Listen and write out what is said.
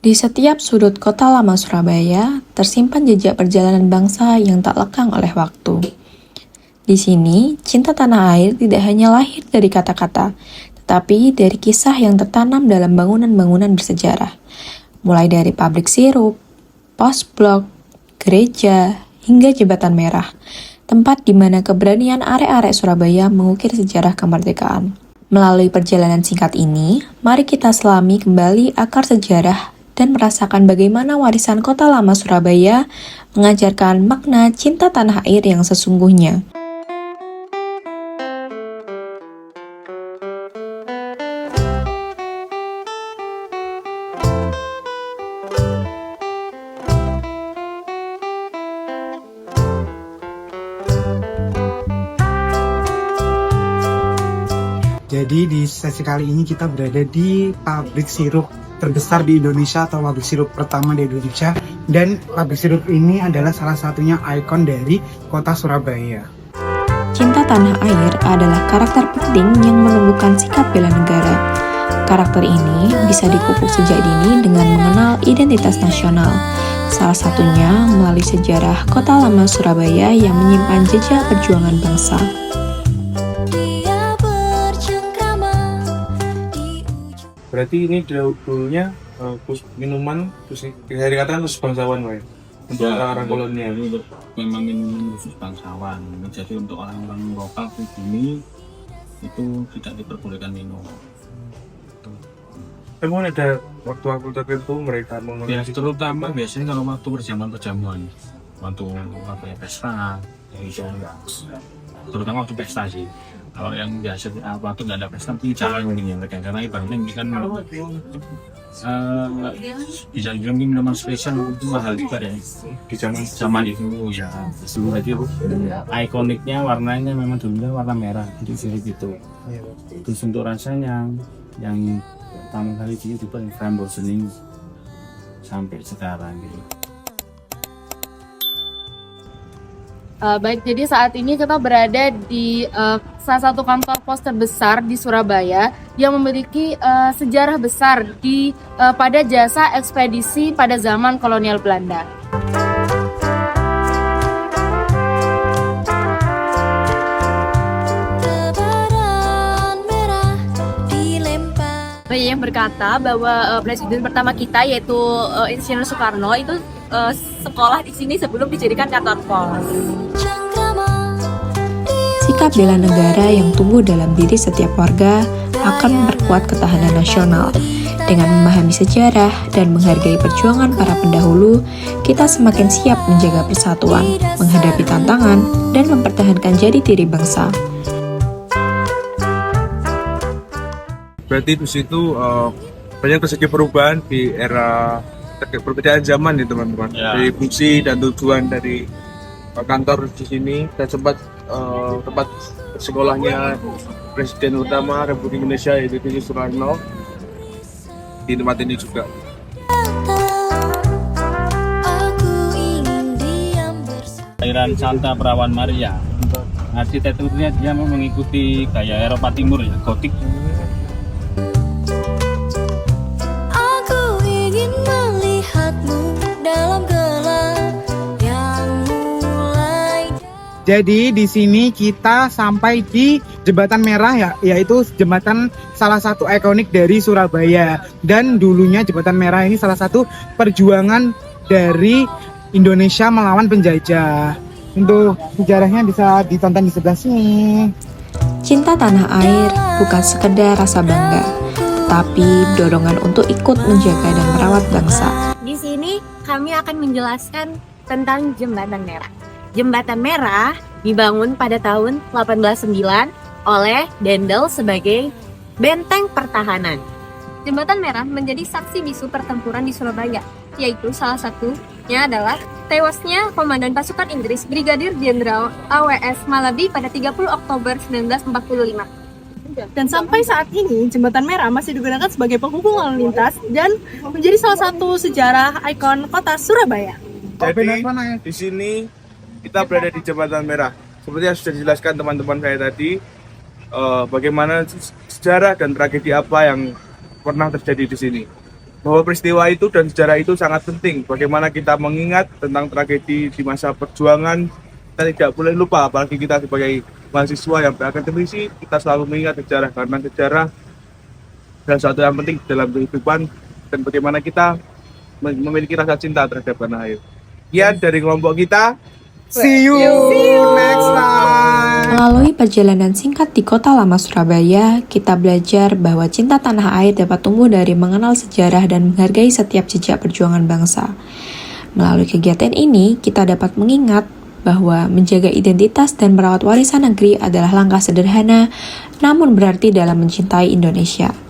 Di setiap sudut kota lama Surabaya, tersimpan jejak perjalanan bangsa yang tak lekang oleh waktu. Di sini, cinta tanah air tidak hanya lahir dari kata-kata, tetapi dari kisah yang tertanam dalam bangunan-bangunan bersejarah. Mulai dari pabrik sirup, pos blok, gereja, hingga jembatan merah, tempat di mana keberanian arek-arek Surabaya mengukir sejarah kemerdekaan. Melalui perjalanan singkat ini, mari kita selami kembali akar sejarah dan merasakan bagaimana warisan kota lama Surabaya mengajarkan makna cinta tanah air yang sesungguhnya. Jadi di sesi kali ini kita berada di pabrik sirup terbesar di Indonesia atau pabrik sirup pertama di Indonesia, dan pabrik sirup ini adalah salah satunya ikon dari kota Surabaya. Cinta tanah air adalah karakter penting yang menumbuhkan sikap bela negara. Karakter ini bisa dipupuk sejak dini dengan mengenal identitas nasional. Salah satunya melalui sejarah kota lama Surabaya yang menyimpan jejak perjuangan bangsa. Berarti ini dulunya minuman khusus bisa dikatakan khusus bangsawan, Pak, untuk orang-orang kolonial. Untuk memang minuman khusus bangsawan. Jadi untuk orang-orang lokal di sini itu tidak diperbolehkan minum. Emang ada waktu-waktu tertentu mereka Ya, terutama biasanya kalau waktu perjamuan, waktu apa ya, pesta, itu terutama waktu pesta sih. Kalau yang biasa waktu nggak ada pesta itu jarang mungkin ya mereka, karena ibaratnya ini kan bisa dibilang minuman spesial itu mahal juga ya di zaman itu ya. Jadi ikoniknya warnanya memang dulunya warna merah, jadi sirup gitu. Terus untuk rasanya yang pertama kali itu frambozen sampai sekarang gitu. Baik, jadi saat ini kita berada di salah satu kantor pos terbesar di Surabaya yang memiliki sejarah besar pada jasa ekspedisi pada zaman kolonial Belanda. Yang berkata bahwa presiden pertama kita yaitu Insinyur Soekarno itu sekolah di sini sebelum dijadikan kantor pos. Sikap bela negara yang tumbuh dalam diri setiap warga akan memperkuat ketahanan nasional. Dengan memahami sejarah dan menghargai perjuangan para pendahulu, kita semakin siap menjaga persatuan, menghadapi tantangan, dan mempertahankan jati diri bangsa. berarti di situ banyak terjadi perubahan di era perbedaan zaman nih teman-teman. Ya. Dari fungsi dan tujuan dari kantor di sini dan sempat tempat sekolahnya Presiden utama Republik Indonesia yaitu Soekarno di tempat ini juga. Airan Santa Perawan Maria. Arsitekturnya dia mau mengikuti gaya Eropa Timur ya, gotik. Jadi di sini kita sampai di Jembatan Merah ya, yaitu jembatan salah satu ikonik dari Surabaya. Dan dulunya Jembatan Merah ini salah satu perjuangan dari Indonesia melawan penjajah. Untuk sejarahnya bisa ditonton di sebelah sini. Cinta tanah air bukan sekedar rasa bangga, tetapi dorongan untuk ikut menjaga dan merawat bangsa. Di sini kami akan menjelaskan tentang Jembatan Merah. Jembatan Merah dibangun pada tahun 1809 oleh Dendel sebagai benteng pertahanan. Jembatan Merah menjadi saksi bisu pertempuran di Surabaya, yaitu salah satunya adalah tewasnya Komandan Pasukan Inggris Brigadir Jenderal AWS Malabi pada 30 Oktober 1945. Dan sampai saat ini, Jembatan Merah masih digunakan sebagai penghubung lalu lintas dan menjadi salah satu sejarah ikon kota Surabaya. Jadi di sini kita berada di Jembatan Merah. Seperti yang sudah dijelaskan teman-teman saya tadi, bagaimana sejarah dan tragedi apa yang pernah terjadi di sini. bahwa peristiwa itu dan sejarah itu sangat penting. Bagaimana kita mengingat tentang tragedi di masa perjuangan, kita tidak boleh lupa, apalagi kita sebagai mahasiswa yang berakademisi, kita selalu mengingat sejarah, karena sejarah adalah sesuatu yang penting dalam kehidupan dan bagaimana kita memiliki rasa cinta terhadap tanah air. Sekian dari kelompok kita. See you next time. Melalui perjalanan singkat di kota lama Surabaya, kita belajar bahwa cinta tanah air dapat tumbuh dari mengenal sejarah dan menghargai setiap jejak perjuangan bangsa. Melalui kegiatan ini, kita dapat mengingat bahwa menjaga identitas dan merawat warisan negeri adalah langkah sederhana, namun berarti dalam mencintai Indonesia.